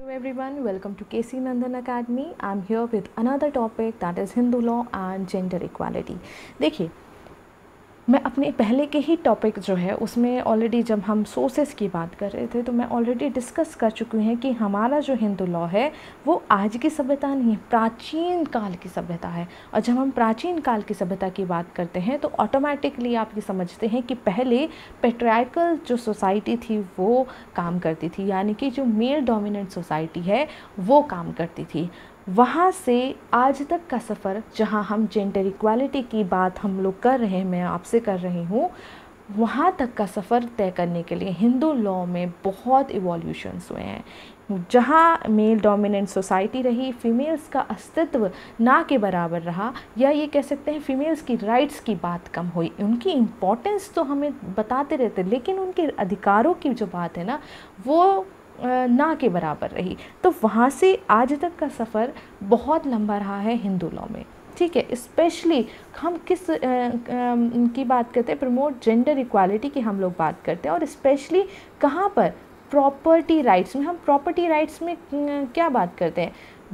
Hello everyone, welcome to KC Nandan Academy. I'm here with another topic that is Hindu law and gender equality. देखिए, मैं अपने पहले के ही topic जो है उसमें ऑलरेडी जब हम सोर्सेस की बात कर रहे थे तो मैं ऑलरेडी डिस्कस कर चुकी हूँ कि हमारा जो हिंदू लॉ है वो आज की सभ्यता नहीं है, प्राचीन काल की सभ्यता है। और जब हम प्राचीन काल की सभ्यता की बात करते हैं तो ऑटोमेटिकली आप ये समझते हैं कि पहले पेट्रियार्कल जो सोसाइटी थी वो काम करती थी, यानी कि जो मेल डोमिनेंट सोसाइटी है वो काम करती थी। वहाँ से आज तक का सफ़र जहाँ हम जेंडर इक्वालिटी की बात हम लोग कर रहे हैं, मैं आपसे कर रही हूँ, वहाँ तक का सफ़र तय करने के लिए हिंदू लॉ में बहुत इवोल्यूशंस हुए हैं। जहाँ मेल डोमिनेंट सोसाइटी रही, फीमेल्स का अस्तित्व ना के बराबर रहा, या ये कह सकते हैं फीमेल्स की राइट्स की बात कम हुई। उनकी इम्पोर्टेंस तो हमें बताते रहते, लेकिन उनके अधिकारों की जो बात है ना वो ना के बराबर रही। तो वहाँ से आज तक का सफ़र बहुत लंबा रहा है हिंदू लॉ में, ठीक है। स्पेशली हम किस की बात करते हैं, प्रमोट जेंडर इक्वालिटी की हम लोग बात करते हैं। और स्पेशली कहाँ पर, प्रॉपर्टी राइट्स में। हम प्रॉपर्टी राइट्स में क्या बात करते हैं,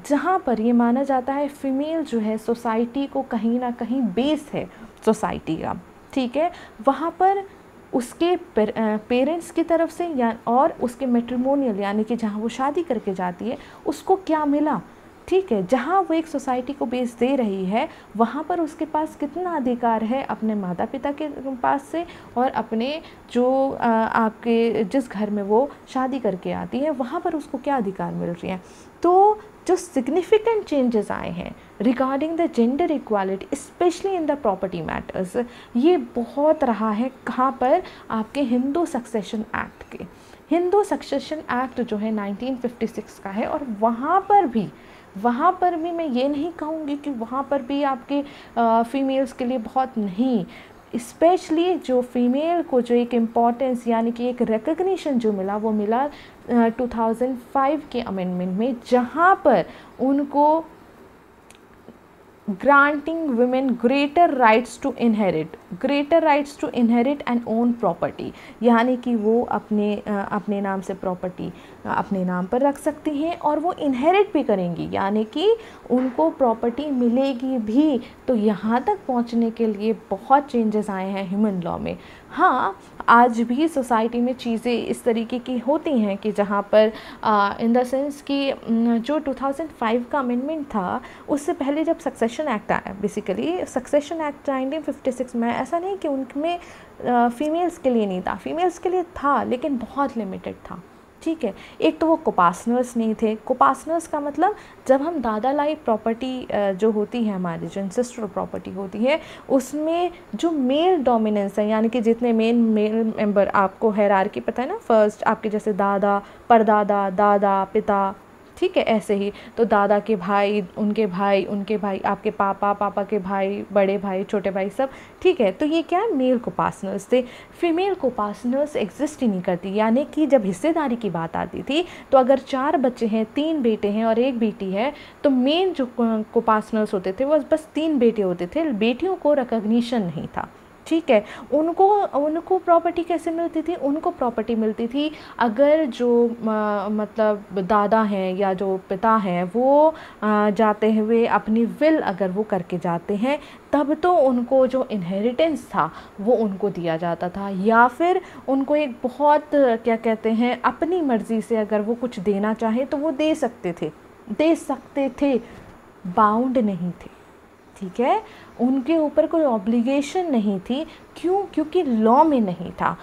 जहाँ पर ये माना जाता है फीमेल जो है सोसाइटी को कहीं ना कहीं बेस है सोसाइटी का, ठीक है। वहाँ पर उसके पेरेंट्स की तरफ से या और उसके मैट्रिमोनियल यानी कि जहाँ वो शादी करके जाती है उसको क्या मिला, ठीक है। जहाँ वो एक सोसाइटी को बेस दे रही है वहाँ पर उसके पास कितना अधिकार है अपने माता पिता के पास से, और अपने जो आपके जिस घर में वो शादी करके आती है वहाँ पर उसको क्या अधिकार मिल रही हैं। तो जो सिग्निफिकेंट चेंजेस आए हैं regarding the gender equality specially in the property matters, ये बहुत रहा है कहाँ पर, आपके हिंदू सक्सेशन एक्ट के। हिंदू सक्सेशन एक्ट जो है 1956 का है, और वहाँ पर भी मैं ये नहीं कहूँगी कि वहाँ पर भी आपके फीमेल्स के लिए बहुत नहीं, स्पेशली जो फीमेल को जो एक इम्पॉर्टेंस यानी कि एक रिकग्निशन जो मिला वो मिला 2005 के अमेंडमेंट में, जहाँ पर उनको granting women greater rights to inherit and own property, यानी कि वो अपने नाम से प्रॉपर्टी अपने नाम पर रख सकती हैं और वो इनहेरिट भी करेंगी, यानी कि उनको प्रॉपर्टी मिलेगी भी। तो यहाँ तक पहुँचने के लिए बहुत चेंजेस आए हैं ह्यूमन लॉ में। हाँ, आज भी सोसाइटी में चीज़ें इस तरीके की होती हैं कि जहाँ पर इन द सेंस कि जो 2005 का अमेंडमेंट था उससे पहले जब सक्सेशन एक्ट आया, बेसिकली सक्सेशन एक्ट 1956 में, ऐसा नहीं कि उनमें फीमेल्स के लिए नहीं था, फीमेल्स के लिए था लेकिन बहुत लिमिटेड था, ठीक है। एक तो वो कोपासनर्स नहीं थे। कोपासनर्स का मतलब जब हम दादा लाई प्रॉपर्टी जो होती है हमारी, जो इंसेस्ट्रल प्रॉपर्टी होती है, उसमें जो मेल डोमिनेंस है, यानी कि जितने मेल मेंबर आपको हायरार्की पता है ना, फर्स्ट आपके जैसे दादा, परदादा, दादा, पिता, ठीक है, ऐसे ही तो दादा के भाई, उनके भाई, आपके पापा के भाई, बड़े भाई, छोटे भाई, सब, ठीक है। तो ये क्या है, मेल कोपासनर्स थे। फीमेल कोपासनर्स एग्जिस्ट ही नहीं करती, यानी कि जब हिस्सेदारी की बात आती थी तो अगर 4 बच्चे हैं, 3 बेटे हैं और 1 बेटी है, तो मेन जो कोपासनर्स होते थे वो बस 3 बेटे होते थे, बेटियों को रिकॉग्निशन नहीं था, ठीक है। उनको प्रॉपर्टी कैसे मिलती थी, उनको प्रॉपर्टी मिलती थी अगर जो मतलब दादा हैं या जो पिता हैं वो जाते हुए अपनी विल अगर वो करके जाते हैं, तब तो उनको जो इनहेरिटेंस था वो उनको दिया जाता था, या फिर उनको एक बहुत क्या कहते हैं अपनी मर्ज़ी से अगर वो कुछ देना चाहे तो वो दे सकते थे, बाउंड नहीं थे, ठीक है। उनके ऊपर कोई ऑब्लिगेशन नहीं थी, क्यों, क्योंकि लॉ में नहीं था।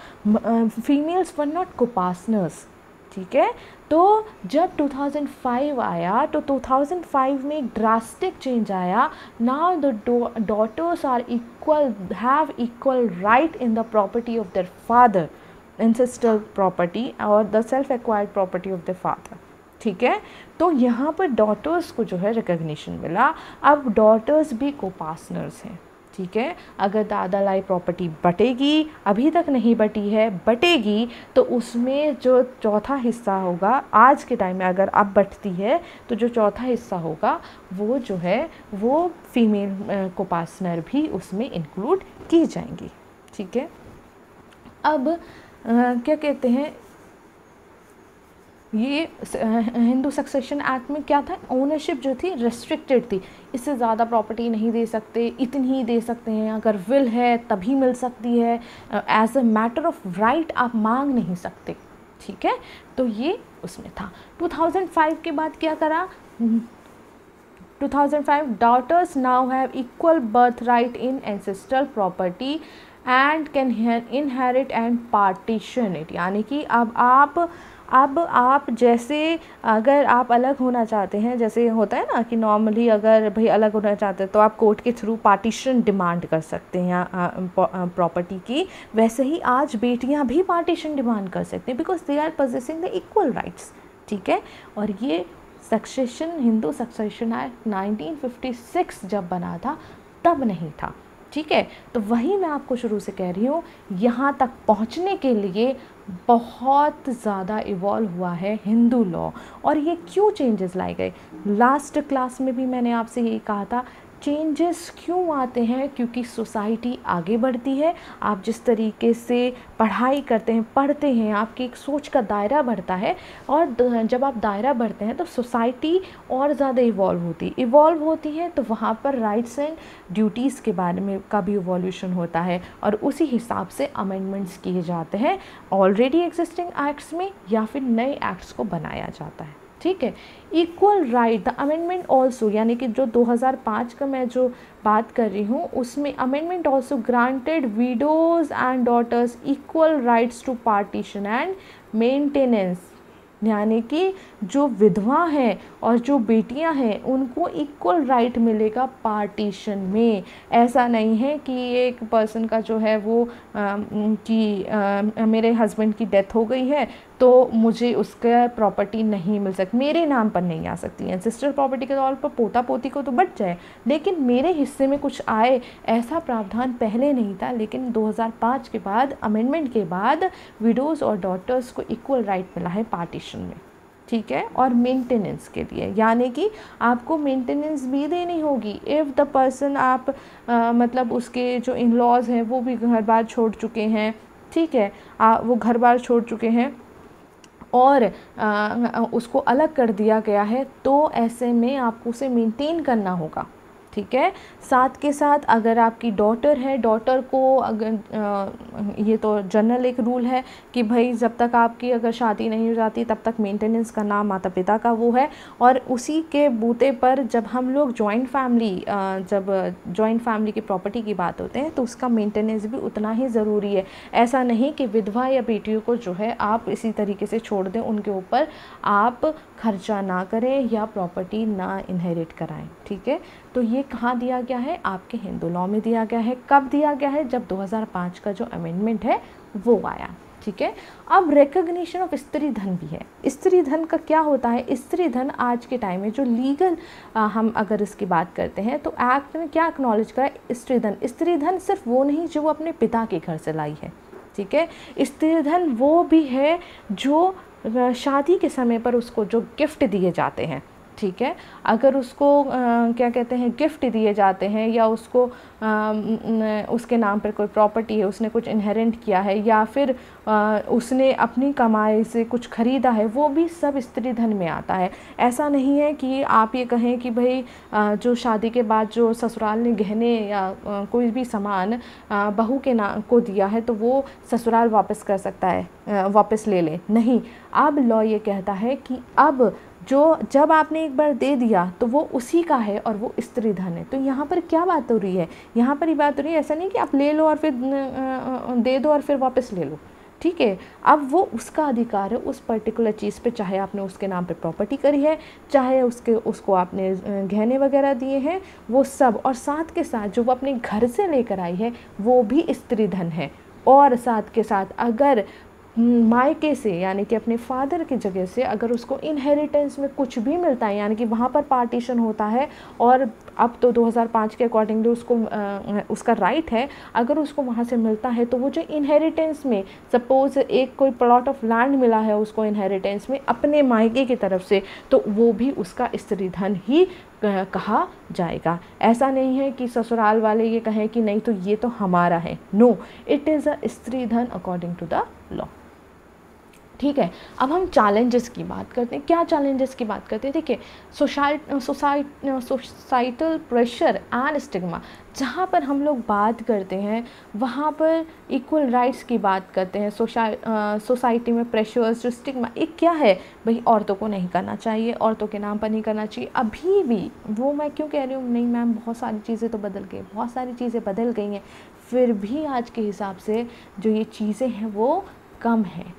फीमेल्स वर नॉट कोपासनर्स, ठीक है। तो जब 2005 आया तो 2005 में एक ड्रास्टिक चेंज आया। Now the daughters are have equal right in the property of their father, ancestral property और the self acquired property of the father, ठीक है। तो यहाँ पर डॉटर्स को जो है रिकग्निशन मिला। अब डॉटर्स भी कोपासनर्स हैं, ठीक है। अगर दादा लाई प्रॉपर्टी बटेगी, अभी तक नहीं बटी है, बटेगी, तो उसमें जो चौथा हिस्सा होगा, आज के टाइम में अगर अब बटती है तो जो चौथा हिस्सा होगा वो जो है वो फीमेल कोपासनर भी उसमें इंक्लूड की जाएंगी, ठीक है। अब क्या कहते हैं, ये हिंदू सक्सेशन एक्ट में क्या था, ओनरशिप जो थी रिस्ट्रिक्टेड थी, इससे ज़्यादा प्रॉपर्टी नहीं दे सकते, इतनी ही दे सकते हैं, अगर विल है तभी मिल सकती है, as a matter of right आप मांग नहीं सकते, ठीक है। तो ये उसमें था। 2005 के बाद क्या करा, 2005 daughters now have equal birthright in ancestral property and can inherit and partition it, यानी कि अब आप जैसे अगर आप अलग होना चाहते हैं, जैसे होता है ना कि नॉर्मली अगर भाई अलग होना चाहते हैं तो आप कोर्ट के थ्रू पार्टीशन डिमांड कर सकते हैं प्रॉपर्टी की, वैसे ही आज बेटियां भी पार्टीशन डिमांड कर सकते हैं, because they are possessing the equal rights, ठीक है। और ये सक्सेशन, हिंदू सक्सेशन एक्ट 1956 जब बना था तब नहीं था, ठीक है। तो वही मैं आपको शुरू से कह रही हूँ, यहाँ तक पहुँचने के लिए बहुत ज़्यादा इवॉल्व हुआ है हिंदू लॉ। और ये क्यों चेंजेस लाए गए, लास्ट क्लास में भी मैंने आपसे यही कहा था, चेंजेस क्यों आते हैं, क्योंकि सोसाइटी आगे बढ़ती है, आप जिस तरीके से पढ़ाई करते हैं, पढ़ते हैं, आपकी एक सोच का दायरा बढ़ता है, और जब आप दायरा बढ़ते हैं तो सोसाइटी और ज़्यादा इवॉल्व होती है, तो वहाँ पर राइट्स एंड ड्यूटीज़ के बारे में का भी इवोल्यूशन होता है, और उसी हिसाब से अमेंडमेंट्स किए जाते हैं ऑलरेडी एग्जिस्टिंग एक्ट्स में, या फिर नए एक्ट्स को बनाया जाता है, ठीक है। Equal right, the amendment also, यानी कि जो 2005 का मैं जो बात कर रही हूँ उसमें amendment also granted widows and daughters equal rights to partition and maintenance, यानी कि जो विधवा हैं और जो बेटियां हैं उनको इक्वल राइट मिलेगा पार्टीशन में। ऐसा नहीं है कि एक पर्सन का जो है वो मेरे हस्बैंड की डेथ हो गई है तो मुझे उसका प्रॉपर्टी नहीं मिल सकती, मेरे नाम पर नहीं आ सकती है, सिस्टर प्रॉपर्टी के तौर पर पोता पोती को तो बच जाए लेकिन मेरे हिस्से में कुछ आए, ऐसा प्रावधान पहले नहीं था। लेकिन 2005 के बाद, अमेंडमेंट के बाद, विडोज़ और डॉटर्स को इक्वल राइट मिला है पार्टीशन में, ठीक है। और मेंटेनेंस के लिए, यानी कि आपको मेंटेनेंस भी देनी होगी इफ़ द पर्सन, आप मतलब उसके जो इन लॉज हैं वो भी घर बार छोड़ चुके हैं, ठीक है, वो घर बार छोड़ चुके हैं और उसको अलग कर दिया गया है, तो ऐसे में आपको उसे मेंटेन करना होगा, ठीक है। साथ के साथ अगर आपकी डॉटर है, डॉटर को अगर ये तो जनरल एक रूल है कि भाई जब तक आपकी अगर शादी नहीं हो जाती तब तक मेंटेनेंस का नाम माता पिता का वो है। और उसी के बूते पर जब हम लोग जॉइंट फैमिली की प्रॉपर्टी की बात होते हैं तो उसका मेंटेनेंस भी उतना ही ज़रूरी है। ऐसा नहीं कि विधवा या बेटियों को जो है आप इसी तरीके से छोड़ दें, उनके ऊपर आप खर्चा ना करें या प्रॉपर्टी ना इनहेरिट कराएं, ठीक है। तो ये कहाँ दिया गया है, आपके हिंदू लॉ में दिया गया है। कब दिया गया है, जब 2005 का जो अमेंडमेंट है वो आया, ठीक है। अब रिकॉग्निशन ऑफ स्त्री धन भी है। स्त्री धन का क्या होता है, स्त्री धन आज के टाइम में जो लीगल हम अगर इसकी बात करते हैं तो एक्ट ने क्या एक्नॉलेज करा, स्त्री धन। स्त्री धन सिर्फ वो नहीं जो वो अपने पिता के घर से लाई है, ठीक है। स्त्री धन वो भी है जो शादी के समय पर उसको जो गिफ्ट दिए जाते हैं, ठीक है। अगर उसको क्या कहते हैं, गिफ्ट दिए जाते हैं या उसको उसके नाम पर कोई प्रॉपर्टी है, उसने कुछ इनहेरेंट किया है या फिर उसने अपनी कमाई से कुछ ख़रीदा है, वो भी सब स्त्री धन में आता है। ऐसा नहीं है कि आप ये कहें कि भाई जो शादी के बाद जो ससुराल ने गहने या कोई भी सामान बहू के नाम को दिया है तो वो ससुराल वापस कर सकता है, वापस ले ले, नहीं। अब लॉ ये कहता है कि अब जब आपने एक बार दे दिया तो वो उसी का है और वो स्त्री धन है। तो यहाँ पर क्या बात हो रही है, यहाँ पर ये बात हो रही है, ऐसा नहीं कि आप ले लो और फिर दे दो और फिर वापस ले लो, ठीक है। अब वो उसका अधिकार है उस पर्टिकुलर चीज़ पे, चाहे आपने उसके नाम पे प्रॉपर्टी करी है, चाहे उसको आपने गहने वगैरह दिए हैं, वो सब। और साथ के साथ जो वो अपने घर से लेकर आई है वो भी स्त्री धन है। और साथ के साथ अगर मायके से यानी कि अपने फादर की जगह से अगर उसको इनहेरिटेंस में कुछ भी मिलता है, यानी कि वहाँ पर पार्टीशन होता है और अब तो 2005 के अकॉर्डिंगली उसको उसका राइट है, अगर उसको वहाँ से मिलता है तो वो जो इनहेरिटेंस में सपोज़ एक कोई प्लॉट ऑफ लैंड मिला है उसको इनहेरिटेंस में अपने मायके की तरफ से, तो वो भी उसका स्त्री धन ही कहा जाएगा। ऐसा नहीं है कि ससुराल वाले ये कहें कि नहीं तो ये तो हमारा है, नो, इट इज़ अ स्त्री धन अकॉर्डिंग टू द लॉ। ठीक है। अब हम चैलेंजेस की बात करते हैं। क्या चैलेंजेस की बात करते हैं? देखिए, सोसाइटल प्रेशर एंड स्टिग्मा, जहाँ पर हम लोग बात करते हैं वहाँ पर इक्वल राइट्स की बात करते हैं। सोसाइटी में प्रेशर्स, जो स्टिग्मा, एक क्या है भाई, औरतों को नहीं करना चाहिए, औरतों के नाम पर नहीं करना चाहिए। अभी भी वो, मैं क्यों कह रही हूँ नहीं मैम, बहुत सारी चीज़ें तो बदल गई, बहुत सारी चीज़ें बदल गई हैं, फिर भी आज के हिसाब से जो ये चीज़ें हैं वो कम हैं।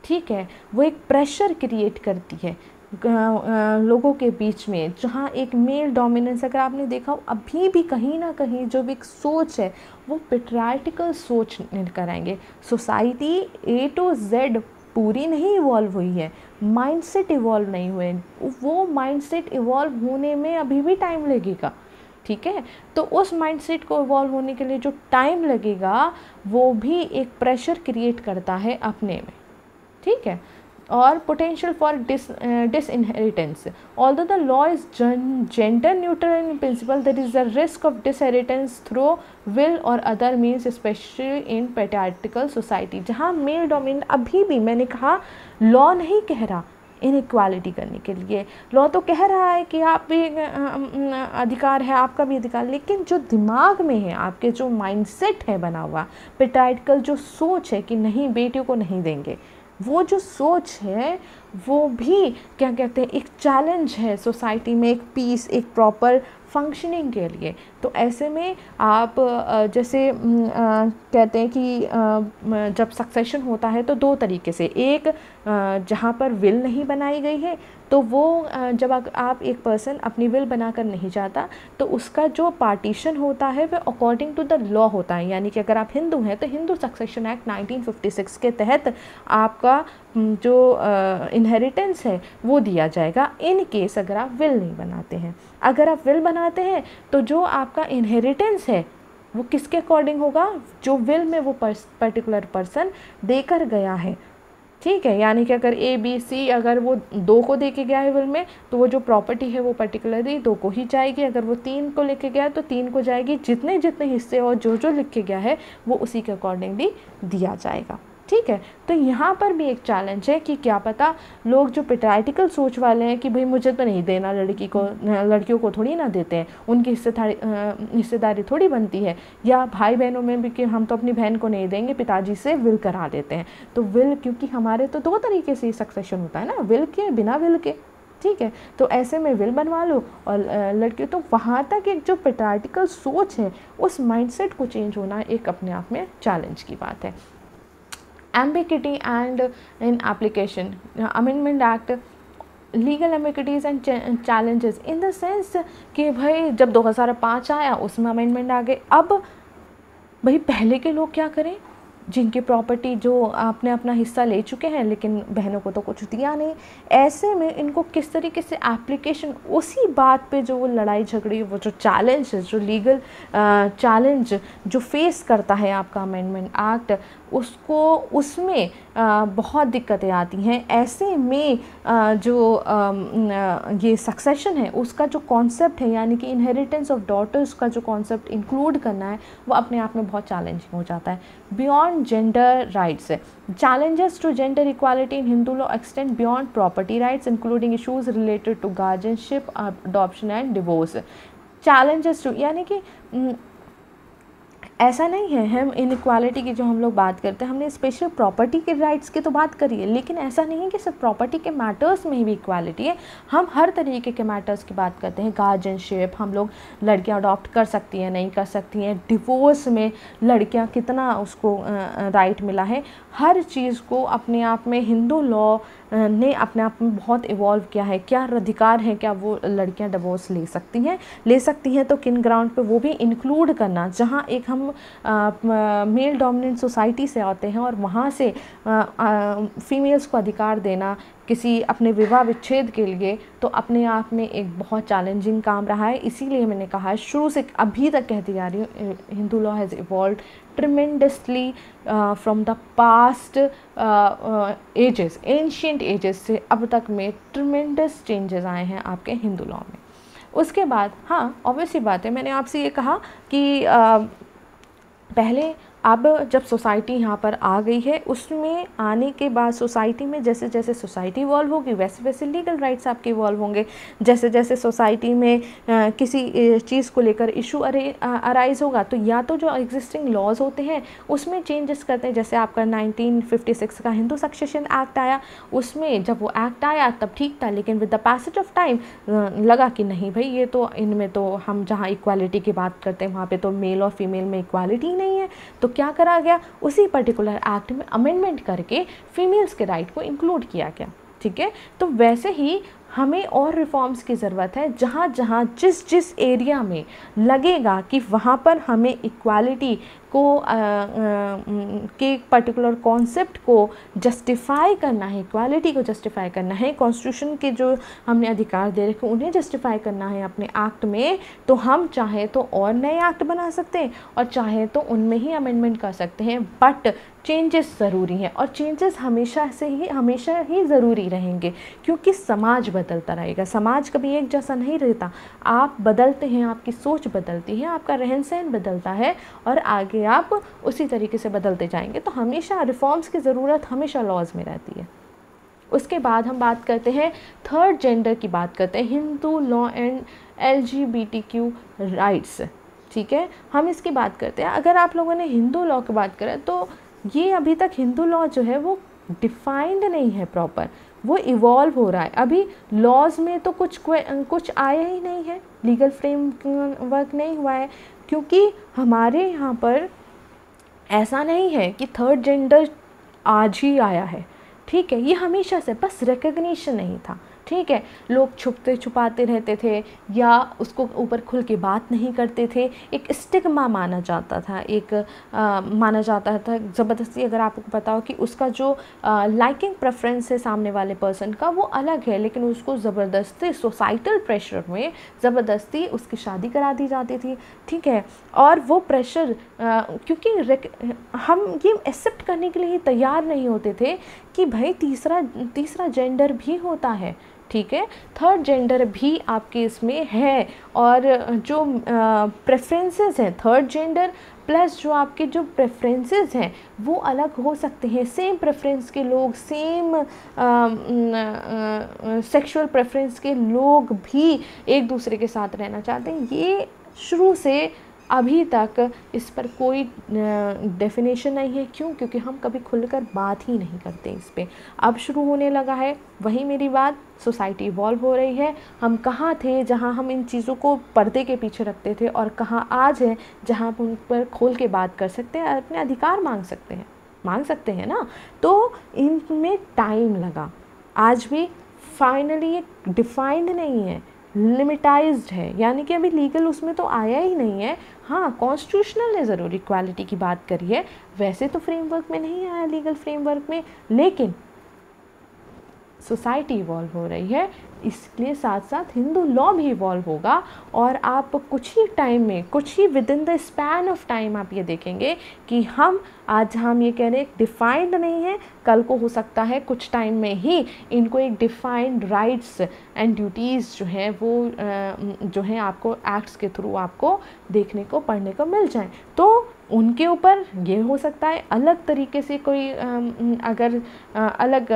ठीक है, वो एक प्रेशर क्रिएट करती है लोगों के बीच में, जहाँ एक मेल डोमिनेंस, अगर आपने देखा हो अभी भी कहीं ना कहीं जो भी एक सोच है वो पेट्रियार्टिकल सोच लेकर आएंगे। सोसाइटी ए टू जेड पूरी नहीं इवॉल्व हुई है, माइंडसेट इवॉल्व नहीं हुए, वो माइंडसेट इवॉल्व होने में अभी भी टाइम लगेगा। ठीक है, तो उस माइंडसेट को इवॉल्व होने के लिए जो टाइम लगेगा वो भी एक प्रेशर क्रिएट करता है अपने में। ठीक है, और potential for disinheritance, although the law is gender neutral in principle, there is a risk of disheritance through will और other means, especially in patriarchal society, जहाँ मेल डोमिनेंट। अभी भी मैंने कहा लॉ नहीं कह रहा इनइक्वालिटी करने के लिए, लॉ तो कह रहा है कि आप भी अधिकार है, आपका भी अधिकार, लेकिन जो दिमाग में है आपके, जो माइंडसेट है बना हुआ पैट्रियार्कल, जो सोच है कि नहीं बेटियों को नहीं देंगे, वो जो सोच है वो भी क्या कहते हैं, एक चैलेंज है सोसाइटी में, एक पीस, एक प्रॉपर फंक्शनिंग के लिए। तो ऐसे में आप जैसे कहते हैं कि जब सक्सेशन होता है तो दो तरीके से, एक जहाँ पर विल नहीं बनाई गई है तो वो जब आप एक पर्सन अपनी विल बनाकर नहीं चाहता तो उसका जो पार्टीशन होता है वो अकॉर्डिंग टू द लॉ होता है। यानी कि अगर आप हिंदू हैं तो हिंदू सक्सेशन एक्ट 1956 के तहत आपका जो इनहेरिटेंस है वो दिया जाएगा, इन केस अगर आप विल नहीं बनाते हैं। अगर आप विल बनाते हैं तो जो आपका इनहेरिटेंस है वो किसके अकॉर्डिंग होगा, जो विल में वो पर्टिकुलर पर्सन देकर गया है। ठीक है, यानी कि अगर ए बी सी अगर वो 2 को दे के गया है विल में तो वो जो प्रॉपर्टी है वो पर्टिकुलरली 2 को ही जाएगी। अगर वो 3 को लेके गया है तो 3 को जाएगी। जितने जितने हिस्से और जो जो लिख के गया है वो उसी के अकॉर्डिंगली दिया जाएगा। ठीक है, तो यहाँ पर भी एक चैलेंज है कि क्या पता लोग जो पैट्रियार्कल सोच वाले हैं कि भाई मुझे तो नहीं देना, लड़की को, लड़कियों को थोड़ी ना देते हैं, उनकी हिस्सेदारी थोड़ी बनती है, या भाई बहनों में भी कि हम तो अपनी बहन को नहीं देंगे, पिताजी से विल करा देते हैं। तो विल, क्योंकि हमारे तो 2 तरीके से सक्सेशन होता है ना, विल के, बिना विल के। ठीक है, तो ऐसे में विल बनवा लो और लड़की, तो वहाँ तक एक जो पैट्रियार्कल सोच है उस माइंडसेट को चेंज होना एक अपने आप में चैलेंज की बात है। Ambiguity and in application, Amendment Act, legal ambiguities and challenges in the sense कि भाई जब 2005 आया उसमें अमेंडमेंट आ गए। अब भाई पहले के लोग क्या करें, जिनकी प्रॉपर्टी जो आपने अपना हिस्सा ले चुके हैं लेकिन बहनों को तो कुछ दिया नहीं, ऐसे में इनको किस तरीके से एप्लीकेशन, उसी बात पे जो वो लड़ाई झगड़ी, वो जो चैलेंज है, जो लीगल चैलेंज जो फेस करता है आपका अमेंडमेंट एक्ट, उसको, उसमें बहुत दिक्कतें आती हैं। ऐसे में जो ये सक्सेशन है उसका जो कॉन्सेप्ट है, यानी कि इनहेरिटेंस ऑफ डॉटर्स का जो कॉन्सेप्ट इंक्लूड करना है वो अपने आप में बहुत चैलेंजिंग हो जाता है। Beyond gender rights, challenges to gender equality in Hindu law extend beyond property rights, including issues related to guardianship, adoption and divorce. Challenges to, यानी कि ऐसा नहीं है, हम इनइक्वालिटी की जो हम लोग बात करते हैं, हमने स्पेशल प्रॉपर्टी के राइट्स की तो बात करी है, लेकिन ऐसा नहीं है कि सिर्फ प्रॉपर्टी के मैटर्स में ही भी इक्वालिटी है। हम हर तरीके के मैटर्स की बात करते हैं। गार्जियनशिप, हम लोग लड़कियां अडॉप्ट कर सकती हैं, नहीं कर सकती हैं, डिवोर्स में लड़कियां कितना उसको राइट मिला है, हर चीज़ को अपने आप में हिंदू लॉ ने अपने आप में बहुत इवॉल्व किया है। क्या अधिकार है, क्या वो लड़कियां डिवोर्स ले सकती हैं तो किन ग्राउंड पे, वो भी इंक्लूड करना। जहाँ एक हम मेल डोमिनेंट सोसाइटी से आते हैं और वहाँ से फीमेल्स को अधिकार देना किसी अपने विवाह विच्छेद के लिए, तो अपने आप में एक बहुत चैलेंजिंग काम रहा है। इसीलिए मैंने कहा है, शुरू से अभी तक कहती आ रही हूँ, Hindu law has evolved tremendously from the past ages, ancient ages से अब तक में ट्रिमेंडस चेंजेस आए हैं आपके हिंदू लॉ में। उसके बाद हाँ, ऑब्वियसली बात है, मैंने आपसे ये कहा कि पहले अब जब सोसाइटी यहाँ पर आ गई है, उसमें आने के बाद सोसाइटी में जैसे जैसे सोसाइटी इवॉल्व होगी वैसे वैसे लीगल राइट्स आपके इवॉल्व होंगे। जैसे जैसे सोसाइटी में किसी चीज़ को लेकर इशू अराइज होगा तो या तो जो एग्जिस्टिंग लॉज होते हैं उसमें चेंजेस करते हैं। जैसे आपका 1956 का हिंदू सक्सेशन एक्ट आया, उसमें जब वो एक्ट आया तब ठीक था, लेकिन with the passage of time लगा कि नहीं भाई ये तो इनमें तो हम जहाँ इक्वालिटी की बात करते हैं वहाँ पे तो मेल और फीमेल में इक्वालिटी ही नहीं है। तो क्या करा गया, उसी पर्टिकुलर एक्ट में अमेंडमेंट करके फीमेल्स के राइट को इंक्लूड किया गया। ठीक है, तो वैसे ही हमें और रिफॉर्म्स की ज़रूरत है। जहाँ जहाँ जिस जिस एरिया में लगेगा कि वहाँ पर हमें इक्वालिटी को के पर्टिकुलर कॉन्सेप्ट को जस्टिफाई करना है, इक्वालिटी को जस्टिफाई करना है, कॉन्स्टिट्यूशन के जो हमने अधिकार दे रखे उन्हें जस्टिफाई करना है अपने एक्ट में, तो हम चाहे तो और नए एक्ट बना सकते हैं और चाहे तो उनमें ही अमेंडमेंट कर सकते हैं। बट चेंजेस ज़रूरी हैं और चेंजेस हमेशा ही ज़रूरी रहेंगे, क्योंकि समाज बदलता रहेगा। समाज कभी एक जैसा नहीं रहता, आप बदलते हैं, आपकी सोच बदलती है, आपका रहन सहन बदलता है और आगे आप उसी तरीके से बदलते जाएंगे। तो हमेशा रिफॉर्म्स की ज़रूरत हमेशा लॉज में रहती है। उसके बाद हम बात करते हैं थर्ड जेंडर की, बात करते हैं Hindu law and LGBTQ rights. ठीक है, हम इसकी बात करते हैं। अगर आप लोगों ने हिंदू लॉ की बात करें तो ये अभी तक हिंदू लॉ जो है वो डिफाइंड नहीं है प्रॉपर, वो इवॉल्व हो रहा है। अभी लॉज में तो कुछ आया ही नहीं है, लीगल फ्रेमवर्क नहीं हुआ है, क्योंकि हमारे यहाँ पर ऐसा नहीं है कि थर्ड जेंडर आज ही आया है। ठीक है, ये हमेशा से बस रिकग्निशन नहीं था। ठीक है, लोग छुपते छुपाते रहते थे या उसको ऊपर खुल के बात नहीं करते थे, एक स्टिग्मा माना जाता था, माना जाता था ज़बरदस्ती। अगर आपको पता हो कि उसका जो लाइकिंग प्रेफरेंस है सामने वाले पर्सन का वो अलग है, लेकिन उसको ज़बरदस्ती सोसाइटल प्रेशर में ज़बरदस्ती उसकी शादी करा दी जाती थी। ठीक है, और वो प्रेशर क्योंकि हम ये एक्सेप्ट करने के लिए तैयार नहीं होते थे कि भाई तीसरा जेंडर भी होता है। ठीक है, थर्ड जेंडर भी आपके इसमें है और जो प्रेफरेंसेस हैं थर्ड जेंडर प्लस जो आपके जो प्रेफरेंसेस हैं वो अलग हो सकते हैं। सेम प्रेफरेंस के लोग, सेम सेक्सुअल प्रेफरेंस के लोग भी एक दूसरे के साथ रहना चाहते हैं। ये शुरू से अभी तक इस पर कोई डेफिनेशन नहीं है। क्यों? क्योंकि हम कभी खुलकर बात ही नहीं करते इस पे। अब शुरू होने लगा है। वही मेरी बात, सोसाइटी इवॉल्व हो रही है। हम कहाँ थे जहाँ हम इन चीज़ों को पर्दे के पीछे रखते थे और कहाँ आज है जहाँ हम उन पर खोल के बात कर सकते हैं, अपने अधिकार मांग सकते हैं ना। तो इनमें टाइम लगा, आज भी फाइनली ये डिफाइंड नहीं है, लिमिटाइज्ड है, यानी कि अभी लीगल उसमें तो आया ही नहीं है। हाँ, कॉन्स्टिट्यूशनल ने ज़रूर इक्वालिटी की बात करी है, वैसे तो फ्रेमवर्क में नहीं आया, लीगल फ्रेमवर्क में, लेकिन सोसाइटी इवॉल्व हो रही है, इसलिए साथ साथ हिंदू लॉ भी इवॉल्व होगा। और आप कुछ ही टाइम में, कुछ ही within the span of time आप ये देखेंगे कि आज हम ये कह रहे हैं डिफाइंड नहीं है, कल को हो सकता है कुछ टाइम में ही इनको एक डिफाइंड राइट्स एंड ड्यूटीज़ जो हैं वो जो हैं आपको एक्ट्स के थ्रू आपको देखने को पढ़ने को मिल जाए। तो उनके ऊपर ये हो सकता है अलग तरीके से कोई अगर अलग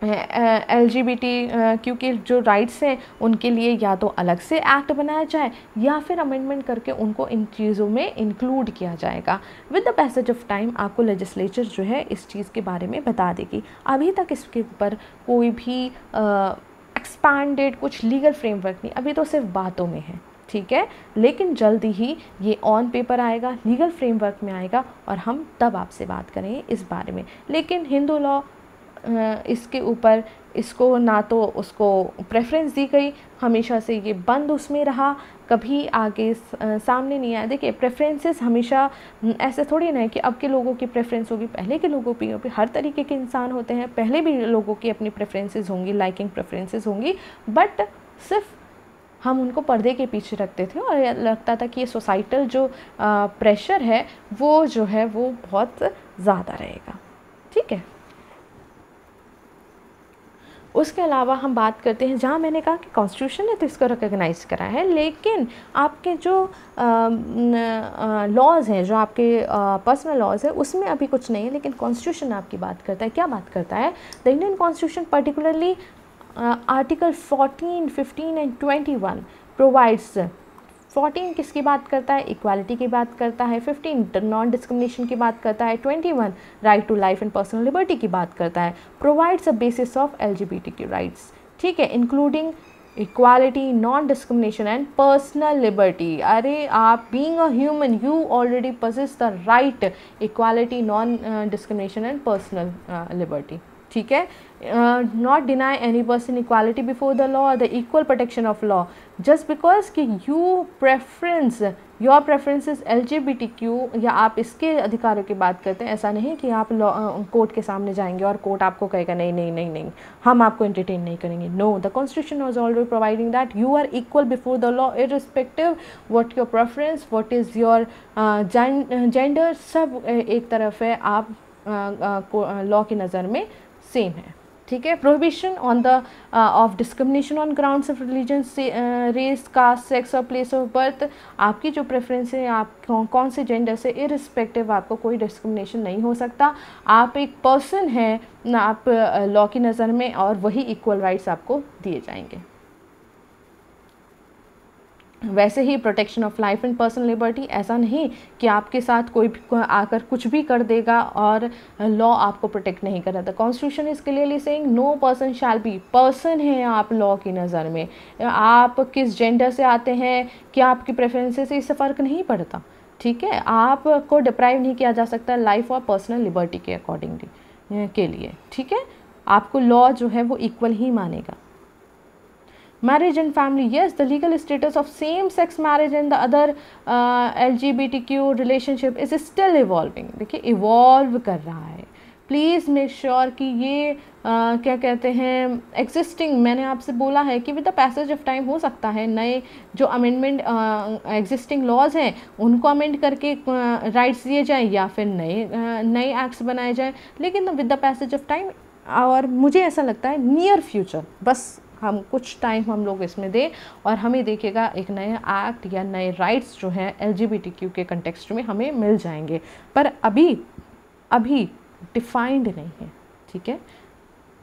LGBTQ के जो राइट्स हैं उनके लिए या तो अलग से एक्ट बनाया जाए या फिर अमेंडमेंट करके उनको इन चीज़ों में इंक्लूड किया जाएगा। With the passage of time आपको लेजिस्लेचर जो है इस चीज़ के बारे में बता देगी। अभी तक इसके ऊपर कोई भी एक्सपैंडेड कुछ लीगल फ्रेमवर्क नहीं, अभी तो सिर्फ बातों में है। ठीक है, लेकिन जल्दी ही ये ऑन पेपर आएगा, लीगल फ्रेमवर्क में आएगा और हम तब आपसे बात करेंगे इस बारे में। लेकिन हिंदू लॉ इसके ऊपर इसको ना तो उसको प्रेफरेंस दी गई, हमेशा से ये बंद उसमें रहा, कभी आगे सामने नहीं आया। देखिए, प्रेफरेंसेस हमेशा ऐसे थोड़ी ना है कि अब के लोगों की प्रेफरेंस होगी, पहले के लोगों की होगी। हर तरीके के इंसान होते हैं, पहले भी लोगों की अपनी प्रेफरेंसेस होंगी, लाइकिंग प्रेफरेंसेस होंगी, बट सिर्फ हम उनको पर्दे के पीछे रखते थे और लगता था कि ये सोसाइटल जो प्रेशर है वो जो है वो बहुत ज़्यादा रहेगा। ठीक है, उसके अलावा हम बात करते हैं, जहाँ मैंने कहा कि कॉन्स्टिट्यूशन ने तो इसको रिकॉग्नाइज़ करा है, लेकिन आपके जो लॉज़ हैं, जो आपके पर्सनल लॉज़ है, उसमें अभी कुछ नहीं है, लेकिन कॉन्स्टिट्यूशन आपकी बात करता है। क्या बात करता है? The Indian constitution particularly article 14, 15 and 21 provides. 14 किसकी बात करता है? इक्वालिटी की बात करता है। 15 नॉन डिस्क्रिमिनेशन की बात करता है। 21 right to life and personal liberty की बात करता है। Provides a basis of LGBTQ rights, ठीक है, including equality, non discrimination and personal liberty. अरे आप being a human you already possess the right equality, non discrimination and personal liberty, ठीक है। Not deny any person equality before the law, the equal protection of law, just because कि your preference is LGBTQ या आप इसके अधिकारों की बात करते हैं, ऐसा नहीं कि आप लॉ कोर्ट के सामने जाएंगे और कोर्ट आपको कहेगा नहीं नहीं नहीं नहीं हम आपको एंटरटेन नहीं करेंगे। No, the constitution was already providing that you are equal before the law irrespective what your preference, what is your gender, सब एक तरफ है, आप लॉ की नज़र में सेम है, ठीक है। Prohibition on the of discrimination on grounds of religion, race, caste, sex और प्लेस ऑफ बर्थ, आपकी जो प्रेफरेंस है, आप कौन से जेंडर से इररिस्पेक्टिव आपको कोई डिस्क्रिमिनेशन नहीं हो सकता। आप एक पर्सन हैं आप लॉ की नज़र में, और वही इक्वल राइट्स आपको दिए जाएंगे। वैसे ही protection of life and personal liberty, ऐसा नहीं कि आपके साथ कोई भी आकर कुछ भी कर देगा और लॉ आपको प्रोटेक्ट नहीं कर रहा था। Constitution is clearly saying no person shall be, person है आप लॉ की नज़र में, आप किस जेंडर से आते हैं, क्या आपकी प्रेफरेंसेस से, इससे फ़र्क नहीं पड़ता, ठीक है। आपको डिप्राइव नहीं किया जा सकता लाइफ और पर्सनल लिबर्टी के अकॉर्डिंगली के लिए, ठीक है। आपको लॉ जो है वो इक्वल ही मानेगा। Marriage and family, yes, the legal status of same-sex marriage and the other LGBTQ relationship is still evolving. देखिए इवॉल्व कर रहा है। प्लीज़ मेक श्योर कि ये क्या कहते हैं एग्जिस्टिंग, मैंने आपसे बोला है कि with the passage of time हो सकता है नए जो अमेंडमेंट एग्जिस्टिंग लॉज हैं उनको अमेंड करके राइट्स दिए जाएँ या फिर नए एक्ट्स बनाए जाएँ, लेकिन with the passage of time, और मुझे ऐसा लगता है नियर फ्यूचर, बस हम कुछ टाइम हम लोग इसमें दें और हमें देखिएगा एक नया एक्ट या नए राइट्स जो हैं LGBTQ के कंटेक्स्ट में हमें मिल जाएंगे, पर अभी डिफाइंड नहीं है, ठीक है।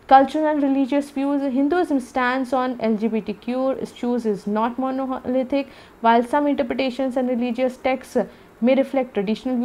Cultural and religious views, Hinduism stands on LGBTQ issues is not monolithic, while some interpretations and religious texts may reflect traditional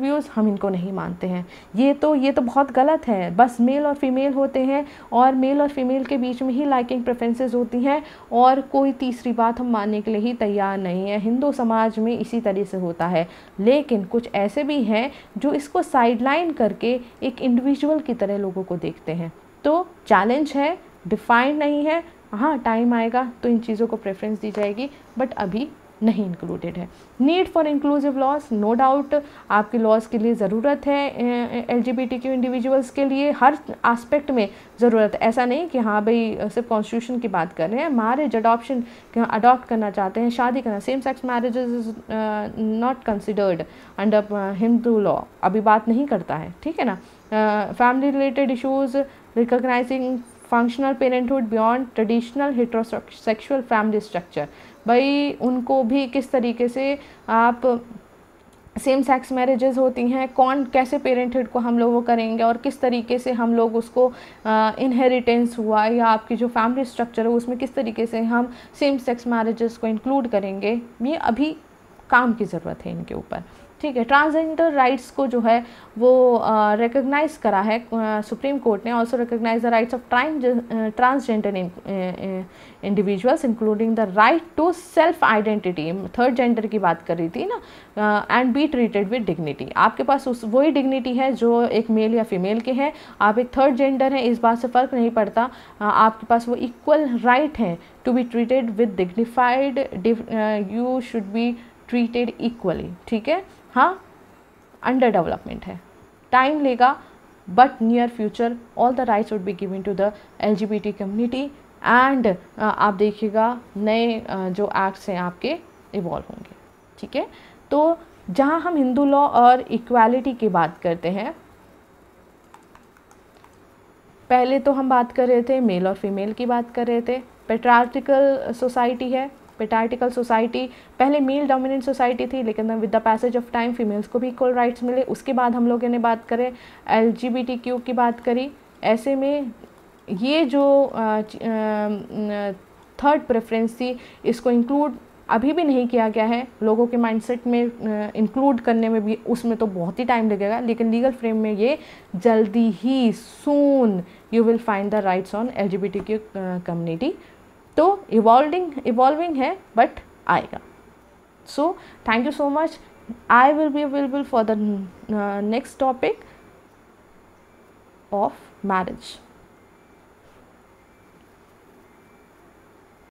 views हम इनको नहीं मानते हैं। ये तो बहुत गलत है। बस मेल और फीमेल होते हैं और मेल और फीमेल के बीच में ही लाइकिंग प्रेफरेंसेस होती हैं और कोई तीसरी बात हम मानने के लिए ही तैयार नहीं है। हिंदू समाज में इसी तरह से होता है, लेकिन कुछ ऐसे भी हैं जो इसको साइडलाइन करके एक इंडिविजुअल की तरह लोगों को देखते हैं। तो चैलेंज है, डिफाइंड नहीं है। हाँ, टाइम आएगा तो इन चीज़ों को प्रेफरेंस दी जाएगी, बट अभी नहीं इंक्लूडेड है। Need for inclusive laws, no doubt आपके लॉज के लिए ज़रूरत है, LGBTQ इंडिविजुअल्स के लिए हर एस्पेक्ट में ज़रूरत है। ऐसा नहीं कि हाँ भाई सिर्फ कॉन्स्टिट्यूशन की बात कर रहे हैं, मैरिज अडॉप्शन अडॉप्ट करना चाहते हैं, शादी करना, same sex marriage is not considered under Hindu law, अभी बात नहीं करता है, ठीक है ना। Family related issues, recognising functional parenthood beyond traditional heterosexual family structure, भाई उनको भी किस तरीके से आप सेम सेक्स मैरिजेस होती हैं, कौन कैसे पेरेंटहुड को हम लोग वो करेंगे और किस तरीके से हम लोग उसको इनहेरिटेंस हुआ या आपकी जो फैमिली स्ट्रक्चर है उसमें किस तरीके से हम सेम सेक्स मैरिजेस को इंक्लूड करेंगे, ये अभी काम की ज़रूरत है इनके ऊपर, ठीक है। ट्रांसजेंडर राइट्स को जो है वो रिकॉग्नाइज करा है सुप्रीम कोर्ट ने, also recognise the rights of transgender individuals including the right to self identity, third gender की बात कर रही थी ना, and be treated with dignity. आपके पास वही डिग्निटी है जो एक मेल या फीमेल के है, आप एक थर्ड जेंडर हैं, इस बात से फ़र्क नहीं पड़ता, आपके पास वो इक्वल राइट है to be treated with dignified, you should be treated equally, ठीक है। हाँ, अंडर डेवलपमेंट है, टाइम लेगा, but near future all the rights would be given to the LGBT community and आप देखिएगा नए जो एक्ट्स हैं आपके इवॉल्व होंगे, ठीक है। तो जहाँ हम हिंदू लॉ और इक्वालिटी की बात करते हैं, पहले तो हम बात कर रहे थे मेल और फीमेल की बात कर रहे थे। पेट्रार्टिकल सोसाइटी है, पेट्रार्टिकल सोसाइटी पहले मेल डोमिनेंट सोसाइटी थी, लेकिन with the passage of time females को भी इक्वल राइट्स मिले। उसके बाद हम लोगों ने बात करें LGBTQ की बात करी। ऐसे में ये जो थर्ड प्रेफरेंस थी, इसको इंक्लूड अभी भी नहीं किया गया है लोगों के माइंडसेट में। इंक्लूड करने में भी उसमें तो बहुत ही टाइम लगेगा, लेकिन लीगल फ्रेम में ये जल्दी ही soon you will find the rights on LGBTQ community. तो इवॉल्विंग है बट आएगा। So thank you so much. I will be available for the next topic of marriage.